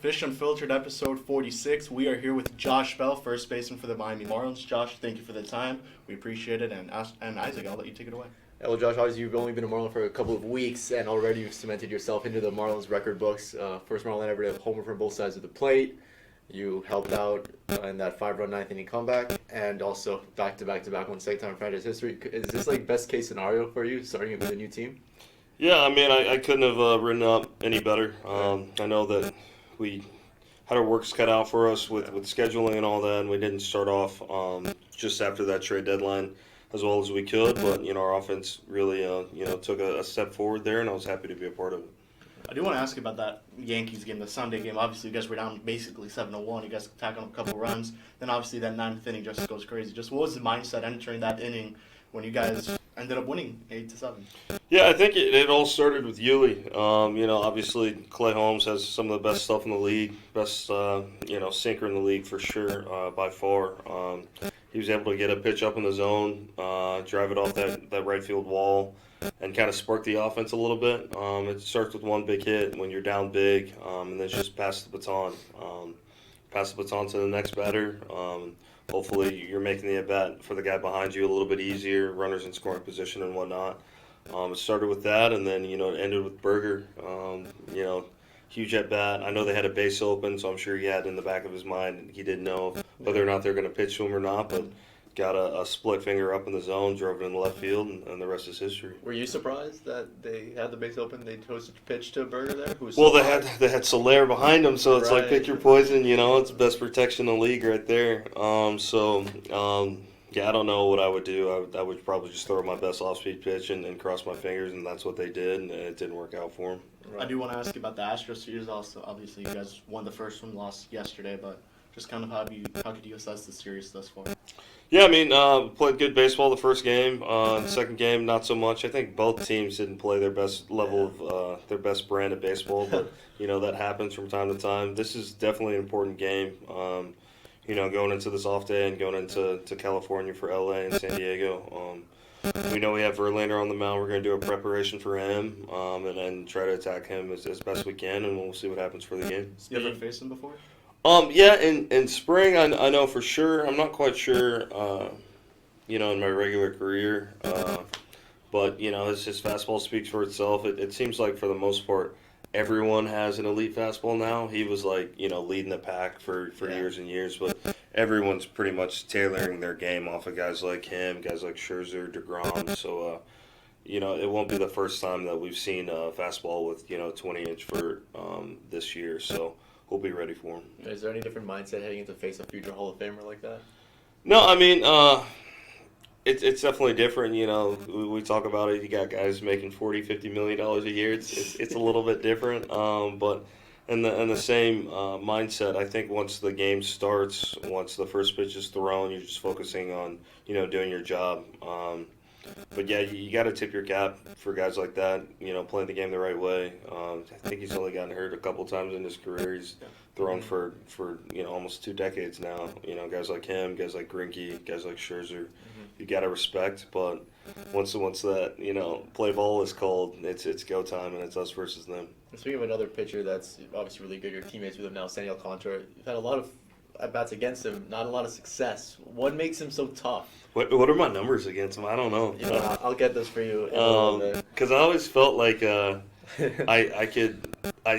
Fish Unfiltered, episode 46. We are here with Josh Bell, first baseman for the Miami Marlins. Josh, thank you for the time. We appreciate it. And Isaac, I'll let you take it away. Yeah, well, Josh, obviously you've only been a Marlin for a couple of weeks, and already you've cemented yourself into the Marlins record books. First Marlin ever to homer from both sides of the plate. You helped out in that 5-run ninth inning comeback, and also back-to-back one second time in franchise history. Is this like best case scenario for you, starting with a new team? Yeah, I mean, I couldn't have written up any better. I know that we had our works cut out for us with scheduling and all that, and we didn't start off just after that trade deadline as well as we could. But, our offense really, took a step forward there, and I was happy to be a part of it. I do want to ask you about that Yankees game, the Sunday game. Obviously, you guys were down basically 7-1. You guys tacked on a couple runs. Then, obviously, that ninth inning just goes crazy. Just what was the mindset entering that inning when you guys ended up winning 8-7? Yeah, I think it all started with Yuli. Obviously Clay Holmes has some of the best stuff in the league, best sinker in the league for sure, by far. He was able to get a pitch up in the zone, drive it off that right field wall, and kind of spark the offense a little bit. It starts with one big hit when you're down big, and then just pass the baton. Pass the baton to the next batter. Hopefully you're making the at-bat for the guy behind you a little bit easier, runners in scoring position and whatnot. It started with that, and then, it ended with Berger. Huge at-bat. I know they had a base open, so I'm sure he had in the back of his mind, he didn't know whether or not they're going to pitch to him or not, but got a split finger up in the zone, drove it in the left field, and the rest is history. Were you surprised that they had the base open? They chose to pitch to Berger there? They had Soler behind them, so it's like pick your poison. It's the best protection in the league right there. Yeah, I don't know what I would do. I would probably just throw my best off-speed pitch and cross my fingers, and that's what they did, and it didn't work out for them. Right. I do want to ask you about the Astros series also. Obviously, you guys won the first one, lost yesterday, but just kind of how could you assess the series thus far? Yeah, I mean, played good baseball the first game. The second game, not so much. I think both teams didn't play their best level of their best brand of baseball, but that happens from time to time. This is definitely an important game. Going into this off day and going into California for LA and San Diego. We know we have Verlander on the mound. We're going to do a preparation for him and then try to attack him as best we can, and we'll see what happens for the game. You ever faced him before? Yeah, in spring, I know for sure. I'm not quite sure, in my regular career. But, his fastball speaks for itself. It seems like, for the most part, everyone has an elite fastball now. He was, leading the pack for years and years. But everyone's pretty much tailoring their game off of guys like him, guys like Scherzer, DeGrom. So, it won't be the first time that we've seen a fastball with, 20-inch vert this year. So we'll be ready for him. Is there any different mindset heading into face a future Hall of Famer like that? No, I mean, it's definitely different. We talk about it. You got guys making $40-50 million a year. It's a little bit different. But in the same mindset, I think once the game starts, once the first pitch is thrown, you're just focusing on doing your job. But yeah, you got to tip your cap for guys like that, playing the game the right way. I think he's only gotten hurt a couple times in his career. He's thrown for almost 2 decades now. Guys like him, guys like Greinke, guys like Scherzer, you got to respect. But once that play ball is called, it's go time, and it's us versus them. Speaking of another pitcher that's obviously really good, your teammates with him now, Sandy Alcantara, you've had a lot of at-bats against him, not a lot of success. What makes him so tough? What are my numbers against him? I don't know. I'll get this for you in a little bit. Because I always felt like I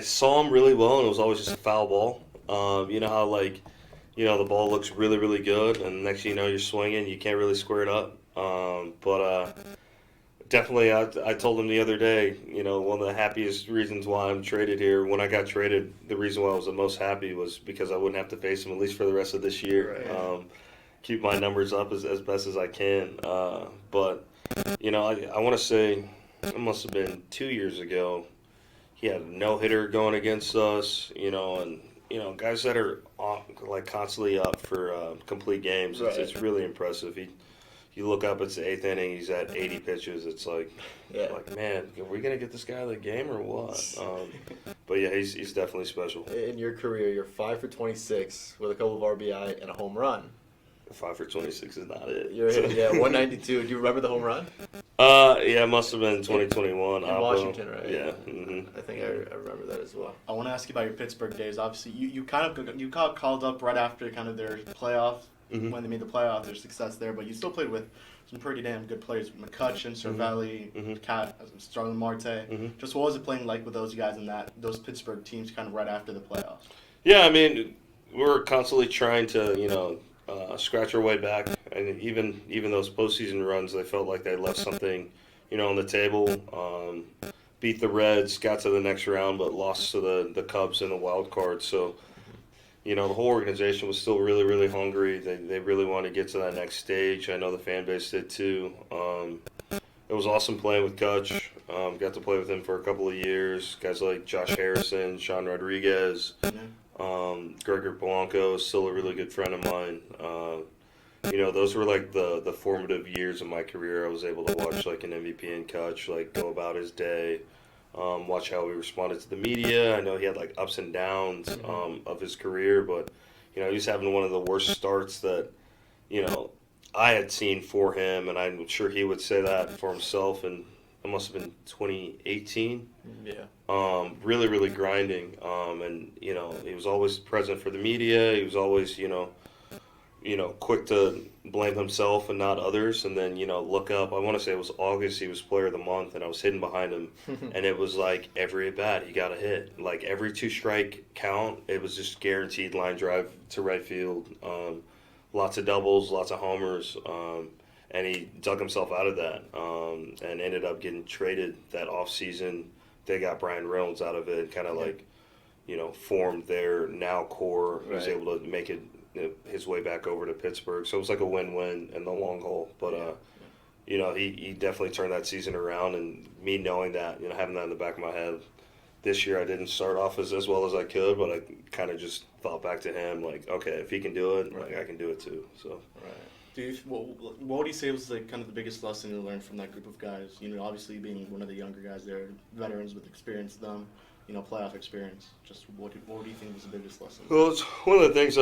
saw him really well, and it was always just a foul ball. How the ball looks really, really good, and next thing you know, you're swinging, you can't really square it up. But definitely, I told him the other day, one of the happiest reasons why I'm traded here. When I got traded, the reason why I was the most happy was because I wouldn't have to face him at least for the rest of this year. Right. Keep my numbers up as best as I can. But I want to say it must have been 2 years ago. He had a no-hitter going against us, and guys that are constantly up for complete games. Right. It's really impressive. You look up, it's the 8th inning, he's at 80 pitches. It's like, man, are we going to get this guy the game or what? But yeah, he's definitely special. In your career, you're 5 for 26 with a couple of RBI and a home run. 5 for 26 is not it. You're hitting, 192. Do you remember the home run? Yeah, it must have been 2021. In Washington, right? Yeah. Mm-hmm. I think I remember that as well. I want to ask you about your Pittsburgh days. Obviously, you got called up right after kind of their playoff, when they made the playoff, their success there, but you still played with some pretty damn good players, McCutcheon, Cervelli, Cat, Starlin Marte. Just what was it playing like with those guys and those Pittsburgh teams kind of right after the playoffs? Yeah, I mean, we were constantly trying to, scratch our way back, and even those postseason runs, they felt like they left something, on the table. Beat the Reds, got to the next round, but lost to the Cubs in the wild card. So, the whole organization was still really, really hungry. They really wanted to get to that next stage. I know the fan base did too. It was awesome playing with Kutch. Got to play with him for a couple of years. Guys like Josh Harrison, Sean Rodriguez. Gregor Polanco is still a really good friend of mine. Those were like the formative years of my career. I was able to watch like an MVP in Kutch, like go about his day, watch how he responded to the media. I know he had like ups and downs of his career, but he was having one of the worst starts that I had seen for him, and I'm sure he would say that for himself. And it must have been 2018. Yeah. Really, really grinding. And he was always present for the media. He was always, quick to blame himself and not others. And then, look up. I want to say it was August. He was Player of the Month, and I was hidden behind him. And it was like every at bat he got a hit. Like every 2-strike count, it was just guaranteed line drive to right field. Lots of doubles, lots of homers. And he dug himself out of that and ended up getting traded that offseason. They got Brian Reynolds out of it, kind of formed their now core. He was able to make it his way back over to Pittsburgh. So it was like a win-win in the long haul. But, he definitely turned that season around. And me knowing that, having that in the back of my head, this year I didn't start off as well as I could, but I kind of just thought back to him, like, okay, if he can do it, like, I can do it too. So. Right. What would you say was like kind of the biggest lesson you learned from that group of guys? Obviously being one of the younger guys there, veterans with experience, playoff experience. Just what do you think was the biggest lesson? Well, it's one of the things.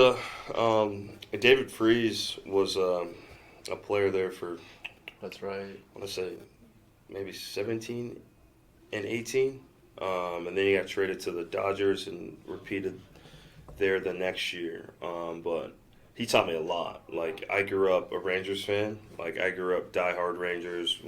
David Freese was a player there for. That's right. I want to say maybe 17 and 18, and then he got traded to the Dodgers and repeated there the next year. But he taught me a lot. Like, I grew up a Rangers fan. Like, I grew up diehard Rangers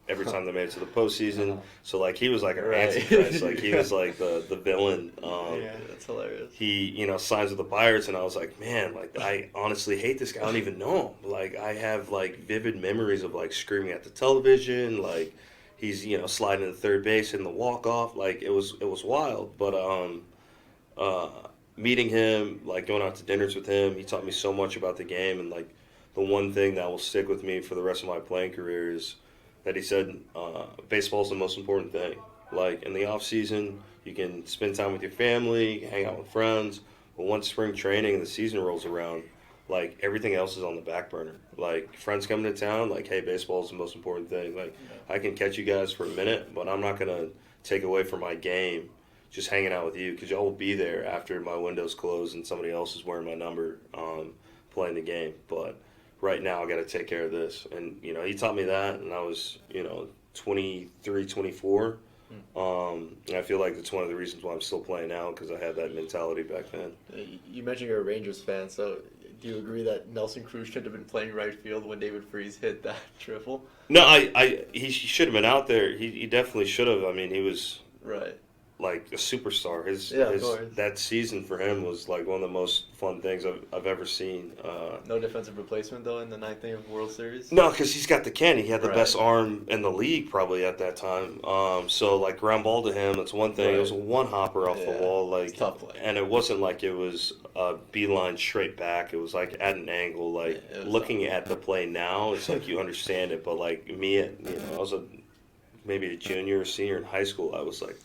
every time they made it to the postseason. So, like, he was like an antichrist. Like, he was like the villain. Yeah, that's hilarious. He, signs with the Pirates, and I was like, man, like, I honestly hate this guy. I don't even know him. Like, I have, like, vivid memories of, like, screaming at the television. Like, he's, sliding to third base in the walk-off. Like, it was wild. But, meeting him, like going out to dinners with him, he taught me so much about the game. And like the one thing that will stick with me for the rest of my playing career is that he said baseball is the most important thing. Like in the off season, you can spend time with your family, hang out with friends, but once spring training and the season rolls around, like everything else is on the back burner. Like friends coming to town, like, hey, baseball is the most important thing. Like I can catch you guys for a minute, but I'm not gonna take away from my game just hanging out with you, because y'all will be there after my window's closed and somebody else is wearing my number playing the game. But right now I got to take care of this. And, he taught me that, and I was, 23, 24. And I feel like it's one of the reasons why I'm still playing now, because I had that mentality back then. You mentioned you're a Rangers fan, so do you agree that Nelson Cruz should have been playing right field when David Freese hit that triple? No, he should have been out there. He definitely should have. I mean, he was... Right. Like a superstar. That season for him was like one of the most fun things I've ever seen. No defensive replacement though in the ninth inning of World Series? No, because he's got the cannon. He had the best arm in the league probably at that time. So like ground ball to him, it's one thing. Right. It was a one hopper off the wall, like, tough play. And it wasn't like it was a beeline straight back. It was like at an angle. Like looking at the play now, it's like you understand it. But like me, I was maybe a junior or senior in high school. I was like,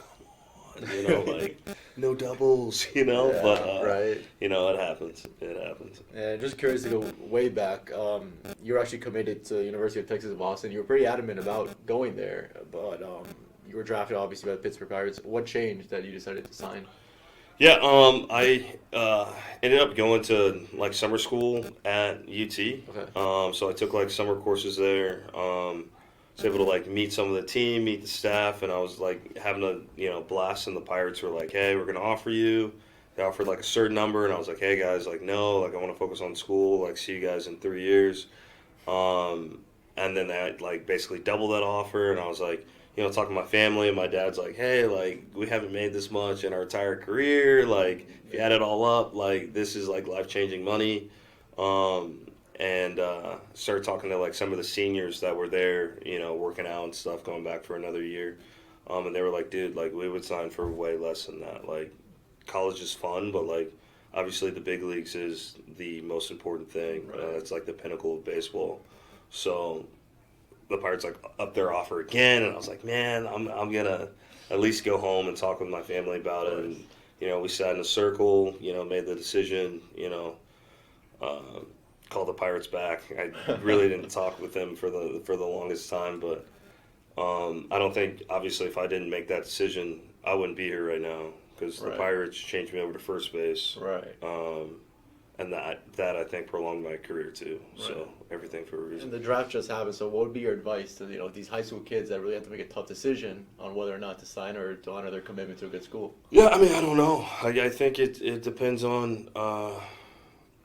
like no doubles, Yeah, but right. It happens. It happens. And just curious to go way back, you were actually committed to University of Texas at Austin. You were pretty adamant about going there, but you were drafted obviously by the Pittsburgh Pirates. What changed that you decided to sign? Yeah, I ended up going to like summer school at UT. Okay. So I took like summer courses there. Was able to like meet some of the team, meet the staff, and I was like having a blast. And the Pirates were like, "Hey, we're gonna offer you." They offered like a certain number, and I was like, "Hey guys, like no, like I want to focus on school. Like see you guys in 3 years." Um, and then they like basically doubled that offer, and I was like, talking to my family, and my dad's like, "Hey, like we haven't made this much in our entire career. Like if you add it all up, like this is like life changing money." And started talking to like some of the seniors that were there, working out and stuff, going back for another year. And they were like, "Dude, like we would sign for way less than that. Like college is fun, but like obviously the big leagues is the most important thing. Right. It's like the pinnacle of baseball." So the Pirates like up their offer again, and I was like, "Man, I'm gonna at least go home and talk with my family about it." And we sat in a circle, made the decision, uh, called the Pirates back. I really didn't talk with them for the longest time, but I don't think obviously if I didn't make that decision, I wouldn't be here right now because the Right. Pirates changed me over to first base. Right. And that I think prolonged my career too. So Right. everything for a reason. And the draft just happened, so what would be your advice to these high school kids that really have to make a tough decision on whether or not to sign or to honor their commitment to a good school? Yeah, I mean, I don't know. I think it depends on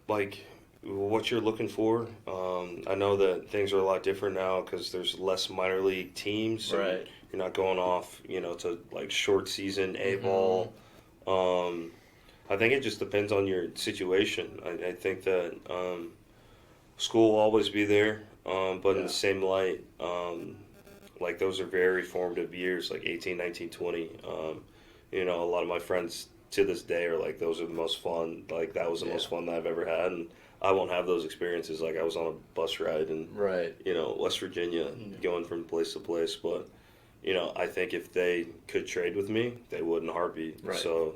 like what you're looking for. I know that things are a lot different now because there's less minor league teams. So Right. you're not going off, to like short season A ball. I think it just depends on your situation. I think that school will always be there, but in the same light, like those are very formative years, like 18, 19, 20. A lot of my friends to this day are like, those are the most fun. Like that was the most fun that I've ever had, and I won't have those experiences. Like I was on a bus ride in, Right. West Virginia, going from place to place. But I think if they could trade with me, they would in a heartbeat. Right. So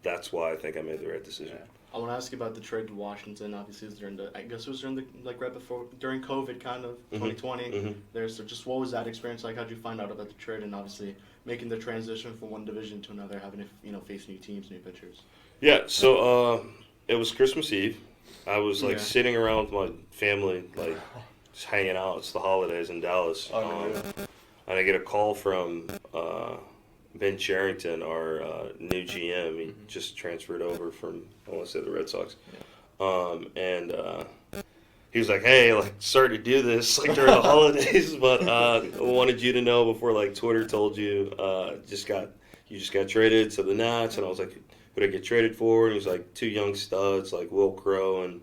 that's why I think I made the right decision. I want to ask you about the trade to Washington. Obviously, it was I guess it was during like right before, during COVID, kind of 2020. There, so just what was that experience like? How'd you find out about the trade, and obviously making the transition from one division to another, having to face new teams, new pitchers? Yeah. So it was Christmas Eve. I was like Yeah. sitting around with my family, like just hanging out. It's the holidays in Dallas. And I get a call from Ben Charrington, our new GM. He just transferred over from, I want to say, the Red Sox. And he was like, "Hey, like, sorry to do this like during the holidays, but I wanted you to know before like Twitter told you you just got traded to the Nats." And I was like, "Who'd I get traded for?" And he was like, "Two young studs, like Will Crow and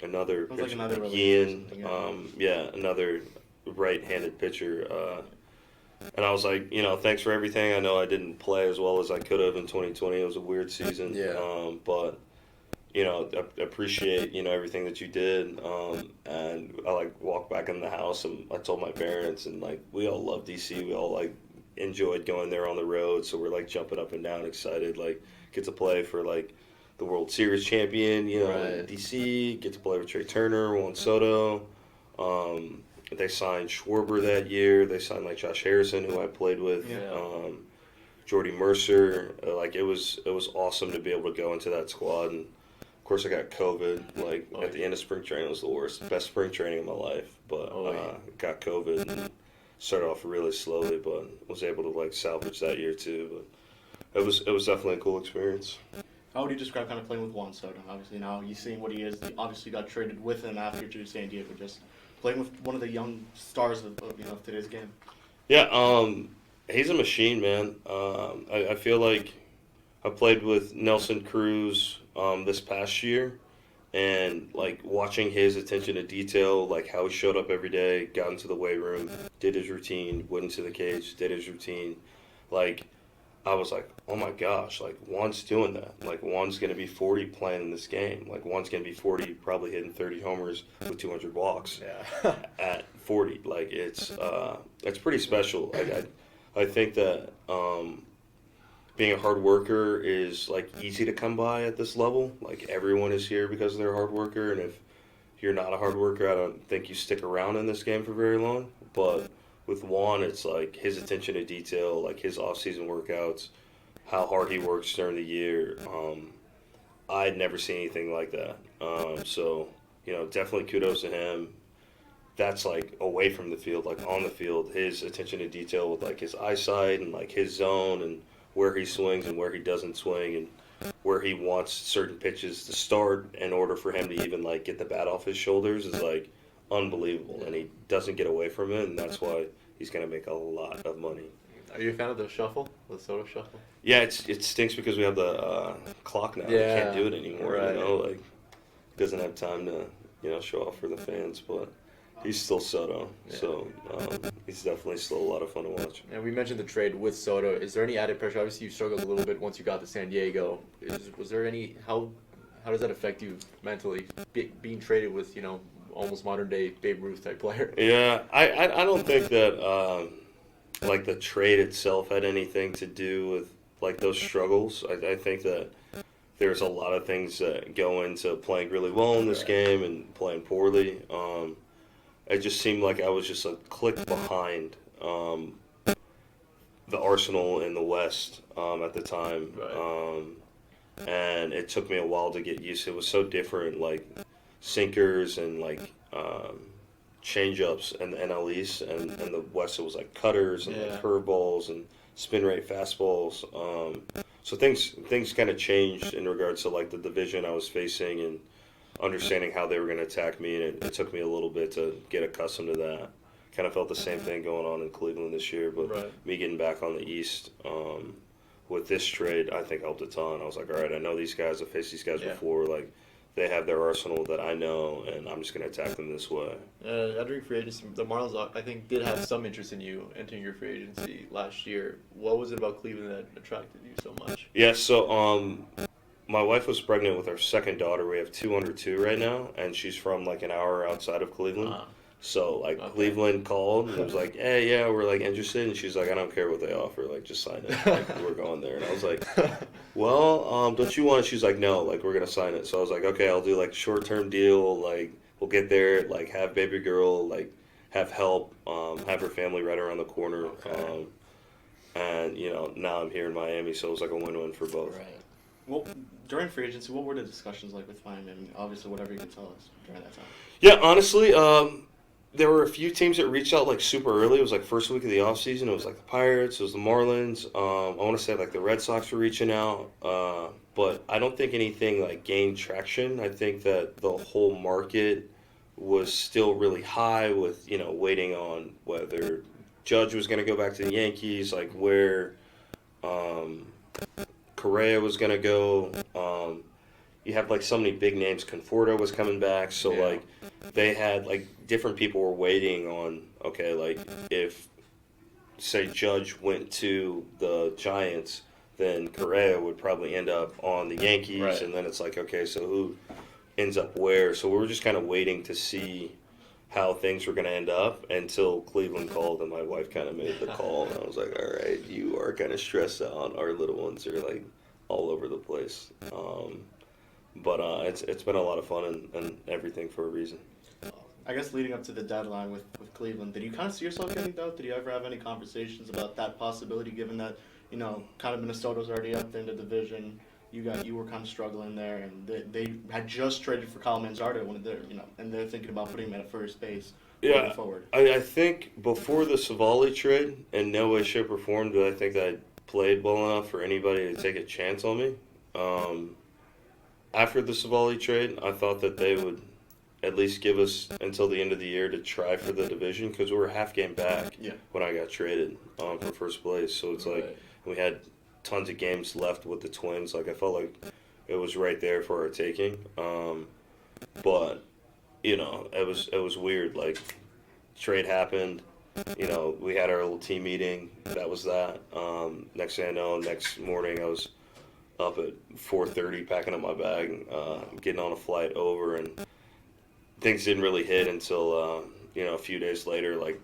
another Sounds like pitcher, another like relation Ian, or something, another right-handed pitcher." And I was like, thanks for everything. I know I didn't play as well as I could have in 2020. It was a weird season. Yeah. But, I appreciate, everything that you did. And I, like, walked back in the house and I told my parents, and, like, we all love DC. We all, like, enjoyed going there on the road. So we're, like, jumping up and down, excited, like, get to play for, like, the World Series champion, in DC, get to play with Trey Turner, Juan Soto. They signed Schwarber that year. They signed like Josh Harrison, who I played with. Jordy Mercer. Like it was awesome to be able to go into that squad. And of course, I got COVID. Like at the end of spring training, it was the worst. Best spring training of my life. But got COVID and started off really slowly, but was able to like salvage that year too. But it was definitely a cool experience. How would you describe kind of playing with Juan Soto? Obviously, now you seeing what he is. You obviously got traded with him after to San Diego. Just playing with one of the young stars of today's game. Yeah, he's a machine, man. I feel like I played with Nelson Cruz this past year, and like watching his attention to detail, like how he showed up every day, got into the weight room, did his routine, went into the cage, did his routine, like. I was like, oh my gosh, like Juan's doing that. Like Juan's going to be 40 playing in this game. Like Juan's going to be 40, probably hitting 30 homers with 200 walks at 40. Like it's pretty special. I think that being a hard worker is like easy to come by at this level. Like everyone is here because they're a hard worker, and if you're not a hard worker, I don't think you stick around in this game for very long. But with Juan, it's like his attention to detail, like his off-season workouts, how hard he works during the year. I'd never seen anything like that. So, definitely kudos to him. That's like away from the field, like on the field, his attention to detail with like his eyesight and like his zone and where he swings and where he doesn't swing and where he wants certain pitches to start in order for him to even like get the bat off his shoulders is like unbelievable. And he doesn't get away from it, and that's why he's going to make a lot of money. Are you a fan of the shuffle, the Soto shuffle? Yeah, it stinks because we have the clock now. Yeah, We can't do it anymore. right. Like doesn't have time to show off for the fans, but he's still Soto, so he's definitely still a lot of fun to watch. And we mentioned the trade with Soto. Is there any added pressure? Obviously, you struggled a little bit once you got to San Diego. Was there any? How does that affect you mentally? Being traded with almost modern day Babe Ruth type player. Yeah, I don't think that like the trade itself had anything to do with like those struggles. I think that there's a lot of things that go into playing really well in this game and playing poorly. It just seemed like I was just a click behind the Arsenal in the West at the time. Right. And it took me a while to get used to it. It was so different, like sinkers and like change-ups and the NL East, and the West it was like cutters and like curveballs and spin rate fastballs. So things kind of changed in regards to like the division I was facing and understanding how they were going to attack me, and it took me a little bit to get accustomed to that. Kind of felt the same thing going on in Cleveland this year, but me getting back on the East with this trade, I think helped a ton. I was like, all right, I know these guys. I've faced these guys before. Like, they have their arsenal that I know, and I'm just going to attack them this way. Entering free agency, the Marlins, I think, did have some interest in you entering your free agency last year. What was it about Cleveland that attracted you so much? Yeah, so my wife was pregnant with our second daughter. We have 2 under 2 right now, and she's from like an hour outside of Cleveland. So like Cleveland called and was like, hey, yeah, we're like interested, and she's like, I don't care what they offer, like just sign it. Like, we're going there. And I was like, well, don't you want it? She's like, no, like we're gonna sign it. So I was like, okay, I'll do like short-term deal, like we'll get there, like have baby girl, like have help, have her family right around the corner. And now I'm here in Miami, so it was like a win-win for both. Right. Well, during free agency, what were the discussions like with Miami? I mean, obviously, whatever you can tell us during that time. Yeah, honestly, there were a few teams that reached out like super early. It was like first week of the offseason. It was like the Pirates, it was the Marlins. I want to say like the Red Sox were reaching out. But I don't think anything like gained traction. I think that the whole market was still really high with, waiting on whether Judge was going to go back to the Yankees, like where Correa was going to go. You have like so many big names. Conforto was coming back, so like they had like different people were waiting on. Okay, like if say Judge went to the Giants, then Correa would probably end up on the Yankees, and then it's like, okay, so who ends up where? So we were just kind of waiting to see how things were going to end up until Cleveland called, and my wife kind of made the call, and I was like, all right, you are kind of stressed out. Our little ones are like all over the place. But it's been a lot of fun and everything for a reason. I guess leading up to the deadline with Cleveland, did you kind of see yourself getting out? Did you ever have any conversations about that possibility, given that, kind of Minnesota's already up there in the division, you were kind of struggling there, and they had just traded for Kyle Manzardo when they're, and they're thinking about putting him at first base going forward. I think before the Savali trade, in no way, shape, or form did I think that I played well enough for anybody to take a chance on me. After the Savali trade, I thought that they would at least give us until the end of the year to try for the division, because we were a half game back when I got traded for first place. So it's like we had tons of games left with the Twins. Like I felt like it was right there for our taking. But it was weird. Like trade happened. We had our little team meeting. That was that. Next thing I know, next morning I was up at 4:30 packing up my bag, getting on a flight over, and things didn't really hit until a few days later, like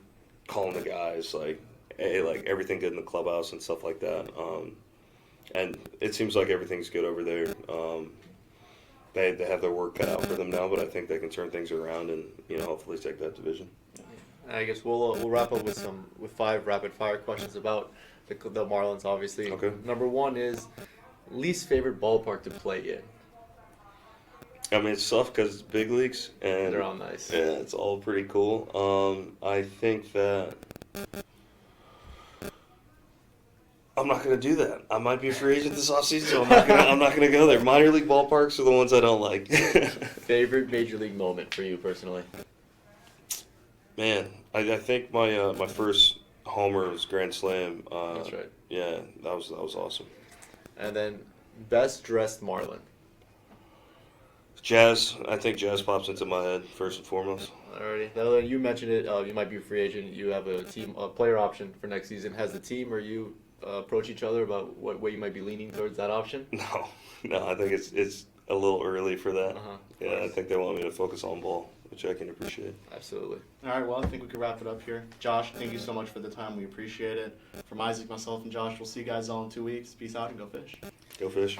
calling the guys like, hey, like everything good in the clubhouse and stuff like that. And it seems like everything's good over there. They have their work cut out for them now, but I think they can turn things around and hopefully take that division. I guess we'll wrap up with 5 rapid fire questions about the Marlins, obviously. Okay. Number one is least favorite ballpark to play in. I mean, it's tough because it's big leagues and They're all nice. yeah, it's all pretty cool. I think that I'm not gonna do that. I might be a free agent this offseason, so I'm not gonna go there. Minor league ballparks are the ones I don't like. Favorite major league moment for you personally? Man, I think my first homer was grand slam. That's right. Yeah, that was awesome. And then best dressed Marlin. Jazz, I think Jazz pops into my head first and foremost. Alrighty. Now that you mentioned it, you might be a free agent. You have a player option for next season. Has the team or you approach each other about what way you might be leaning towards that option? No, I think it's a little early for that. Yeah, I think they want me to focus on ball, which I can appreciate. Absolutely. All right, well, I think we could wrap it up here. Josh, thank you so much for the time. We appreciate it. From Isaac, myself, and Josh, we'll see you guys all in 2 weeks. Peace out and go fish. Go fish.